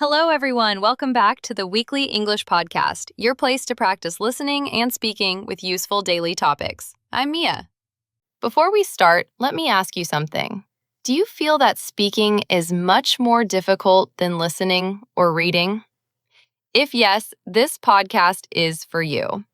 Hello, everyone. Welcome back to the Weekly English Podcast, your place to practice listening and speaking with useful daily topics. I'm Mia. Before we start, let me ask you something. Do you feel that speaking is much more difficult than listening or reading? If yes, this podcast is for you.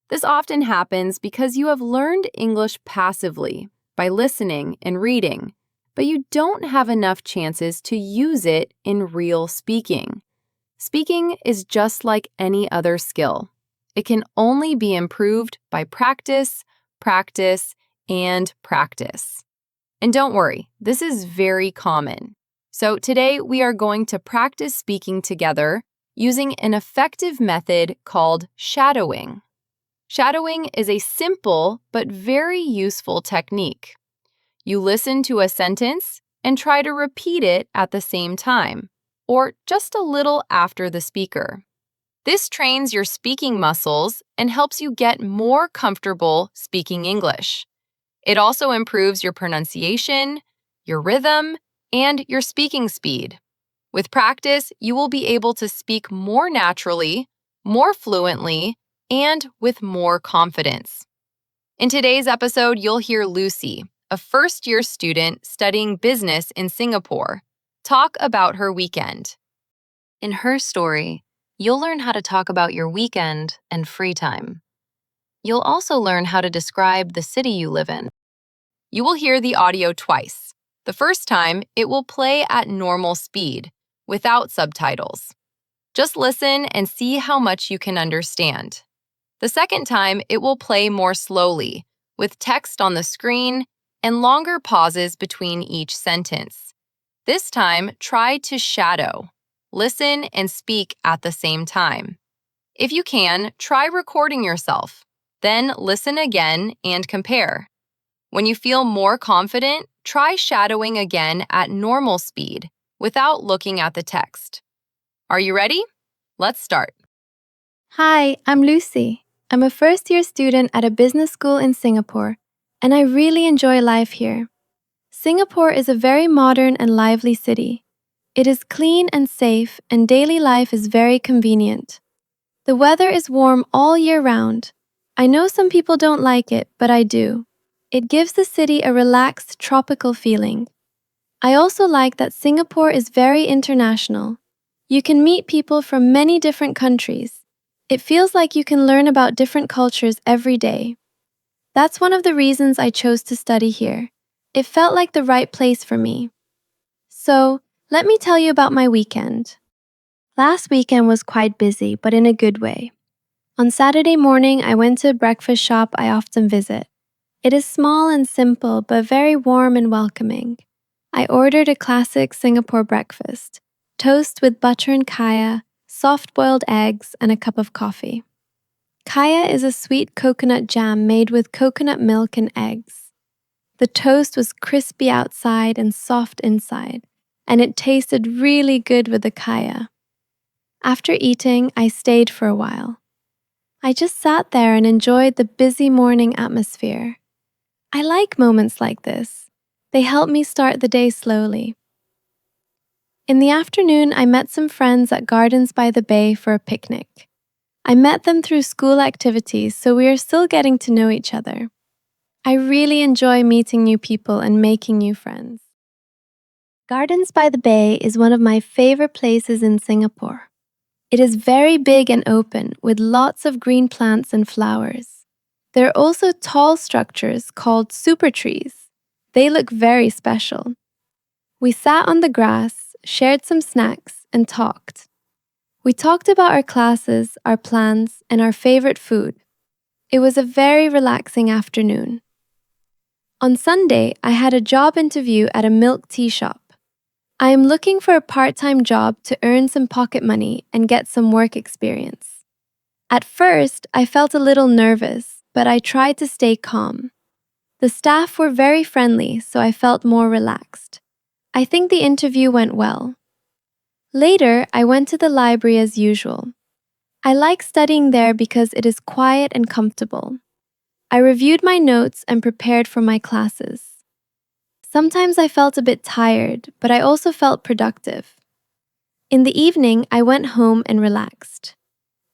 This often happens because you have learned English passively by listening and reading, but you don't have enough chances to use it in real speaking. Speaking is just like any other skill. It can only be improved by practice, practice, and practice. And don't worry, this is very common. So today we are going to practice speaking together using an effective method called shadowing. Shadowing is a simple but very useful technique. You listen to a sentence and try to repeat it at the same time, or just a little after the speaker. This trains your speaking muscles and helps you get more comfortable speaking English. It also improves your pronunciation, your rhythm, and your speaking speed. With practice, you will be able to speak more naturally, more fluently, and with more confidence. In today's episode, you'll hear Lucy, a first-year student studying business in Singapore, talk about her weekend. In her story, you'll learn how to talk about your weekend and free time. You'll also learn how to describe the city you live in. You will hear the audio twice. The first time, it will play at normal speed, without subtitles. Just listen and see how much you can understand. The second time, it will play more slowly, with text on the screen and longer pauses between each sentence. This time, try to shadow. Listen and speak at the same time. If you can, try recording yourself. Then listen again and compare. When you feel more confident, try shadowing again at normal speed without looking at the text. Are you ready? Let's start. Hi, I'm Lucy. I'm a first-year student at a business school in Singapore, and I really enjoy life here. Singapore is a very modern and lively city. It is clean and safe, and daily life is very convenient. The weather is warm all year round. I know some people don't like it, but I do. It gives the city a relaxed, tropical feeling. I also like that Singapore is very international. You can meet people from many different countries. It feels like you can learn about different cultures every day. That's one of the reasons I chose to study here. It felt like the right place for me. So, let me tell you about my weekend. Last weekend was quite busy, but in a good way. On Saturday morning, I went to a breakfast shop I often visit. It is small and simple, but very warm and welcoming. I ordered a classic Singapore breakfast: toast with butter and kaya, soft-boiled eggs, and a cup of coffee. Kaya is a sweet coconut jam made with coconut milk and eggs. The toast was crispy outside and soft inside, and it tasted really good with the kaya. After eating, I stayed for a while. I just sat there and enjoyed the busy morning atmosphere. I like moments like this. They help me start the day slowly. In the afternoon, I met some friends at Gardens by the Bay for a picnic. I met them through school activities, so we are still getting to know each other. I really enjoy meeting new people and making new friends. Gardens by the Bay is one of my favorite places in Singapore. It is very big and open, with lots of green plants and flowers. There are also tall structures called super trees. They look very special. We sat on the grass, shared some snacks, and talked. We talked about our classes, our plans, and our favorite food. It was a very relaxing afternoon. On Sunday, I had a job interview at a milk tea shop. I am looking for a part-time job to earn some pocket money and get some work experience. At first, I felt a little nervous, but I tried to stay calm. The staff were very friendly, so I felt more relaxed. I think the interview went well. Later, I went to the library as usual. I like studying there because it is quiet and comfortable. I reviewed my notes and prepared for my classes. Sometimes I felt a bit tired, but I also felt productive. In the evening, I went home and relaxed.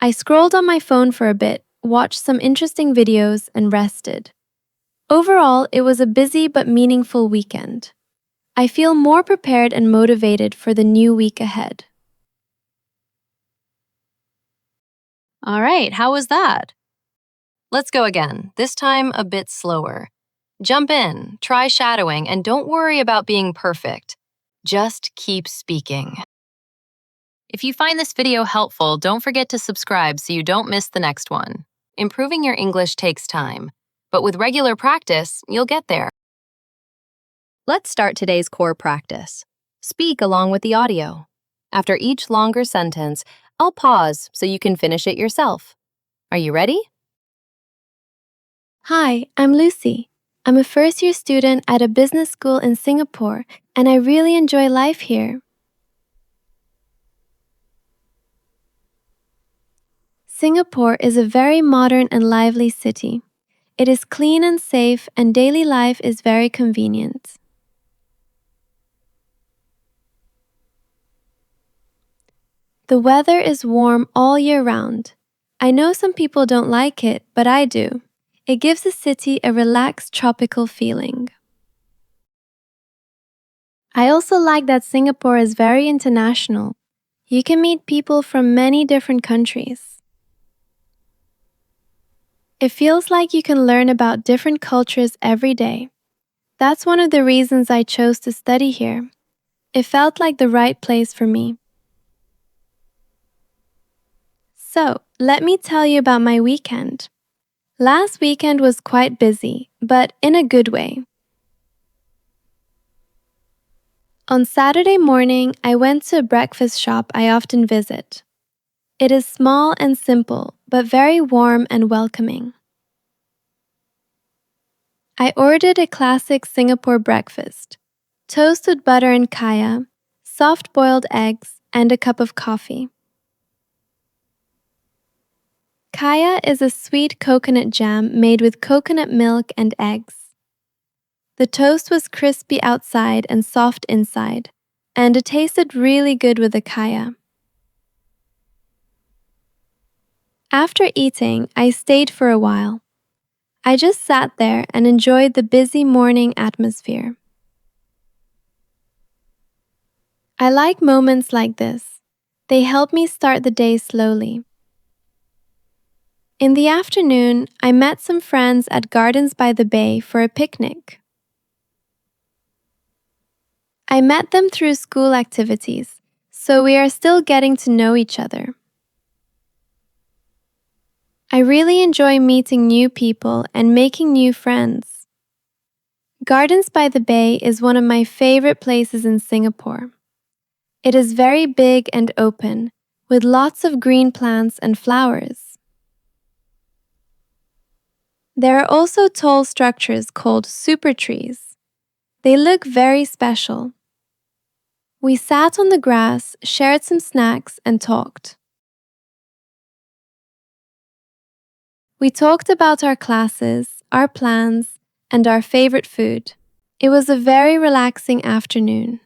I scrolled on my phone for a bit, watched some interesting videos, and rested. Overall, it was a busy but meaningful weekend. I feel more prepared and motivated for the new week ahead. All right, how was that? Let's go again, this time a bit slower. Jump in, try shadowing, and don't worry about being perfect. Just keep speaking. If you find this video helpful, don't forget to subscribe so you don't miss the next one. Improving your English takes time, but with regular practice, you'll get there. Let's start today's core practice. Speak along with the audio. After each longer sentence, I'll pause so you can finish it yourself. Are you ready? Hi, I'm Lucy. I'm a first-year student at a business school in Singapore, and I really enjoy life here. Singapore is a very modern and lively city. It is clean and safe, and daily life is very convenient. The weather is warm all year round. I know some people don't like it, but I do. It gives the city a relaxed tropical feeling. I also like that Singapore is very international. You can meet people from many different countries. It feels like you can learn about different cultures every day. That's one of the reasons I chose to study here. It felt like the right place for me. So, let me tell you about my weekend. Last weekend was quite busy, but in a good way. On Saturday morning, I went to a breakfast shop I often visit. It is small and simple, but very warm and welcoming. I ordered a classic Singapore breakfast: toast with butter and kaya, soft-boiled eggs, and a cup of coffee. Kaya is a sweet coconut jam made with coconut milk and eggs. The toast was crispy outside and soft inside, and it tasted really good with the kaya. After eating, I stayed for a while. I just sat there and enjoyed the busy morning atmosphere. I like moments like this. They help me start the day slowly. In the afternoon, I met some friends at Gardens by the Bay for a picnic. I met them through school activities, so we are still getting to know each other. I really enjoy meeting new people and making new friends. Gardens by the Bay is one of my favorite places in Singapore. It is very big and open, with lots of green plants and flowers. There are also tall structures called super trees. They look very special. We sat on the grass, shared some snacks, and talked. We talked about our classes, our plans, and our favorite food. It was a very relaxing afternoon.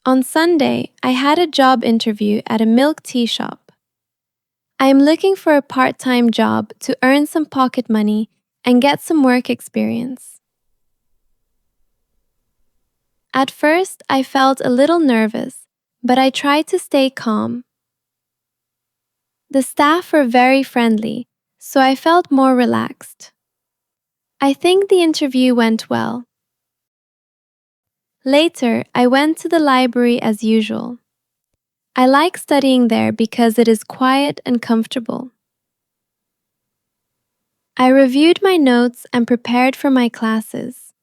On Sunday, I had a job interview at a milk tea shop. I am looking for a part-time job to earn some pocket money and get some work experience. At first, I felt a little nervous, but I tried to stay calm. The staff were very friendly, so I felt more relaxed. I think the interview went well. Later, I went to the library as usual. I like studying there because it is quiet and comfortable. I reviewed my notes and prepared for my classes.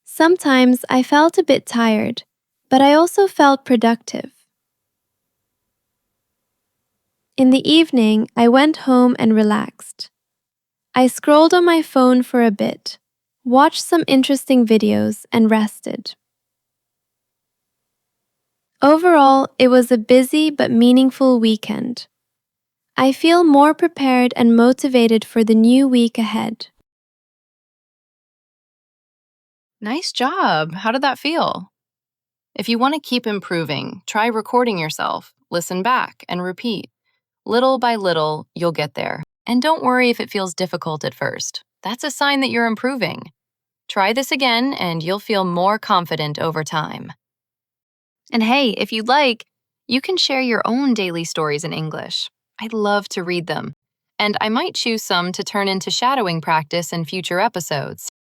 Sometimes I felt a bit tired, but I also felt productive. In the evening, I went home and relaxed. I scrolled on my phone for a bit, watched some interesting videos, and rested. Overall, it was a busy but meaningful weekend. I feel more prepared and motivated for the new week ahead. Nice job. How did that feel? If you want to keep improving, try recording yourself, listen back, and repeat. Little by little, you'll get there. And don't worry if it feels difficult at first. That's a sign that you're improving. Try this again, and you'll feel more confident over time. And hey, if you'd like, you can share your own daily stories in English. I'd love to read them. And I might choose some to turn into shadowing practice in future episodes.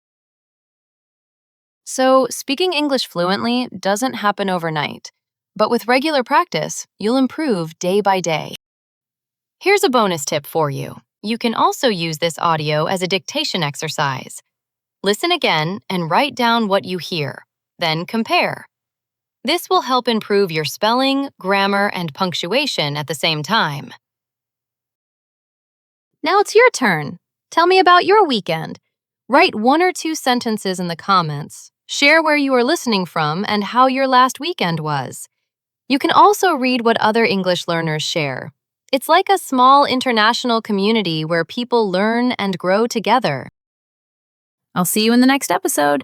So, speaking English fluently doesn't happen overnight, but with regular practice, you'll improve day by day. Here's a bonus tip for you. You can also use this audio as a dictation exercise. Listen again and write down what you hear, then compare. This will help improve your spelling, grammar, and punctuation at the same time. Now it's your turn. Tell me about your weekend. Write 1 or 2 sentences in the comments. Share where you are listening from and how your last weekend was. You can also read what other English learners share. It's like a small international community where people learn and grow together. I'll see you in the next episode.